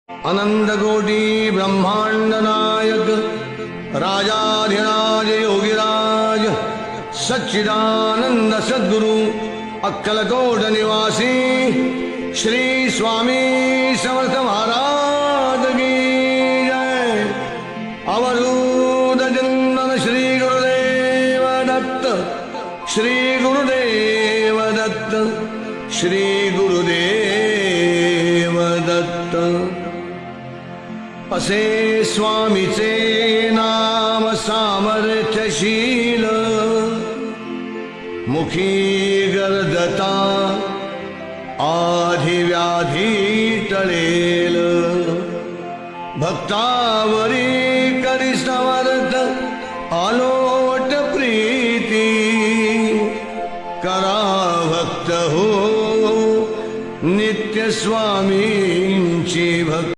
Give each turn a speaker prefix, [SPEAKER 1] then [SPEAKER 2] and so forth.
[SPEAKER 1] अनंत कोटी ब्रह्मांड नायक राजाधिराज योगिराज सच्चिदानंद सद्गुरु अक्कलकोट निवासी श्री स्वामी समर्थ महाराज की जय। अवधूत चिंतन श्री गुरुदेव दत्त, श्री गुरुदेव दत्त, श्री गुरुदेव दत्त। असे स्वामीचे नाम सामर्थ्यशील, मुखी गर्दता आधिव्याधी टळेल। भक्तावरी करी समर्थ अलोट प्रीती, करा भक्त हो नित्य स्वामी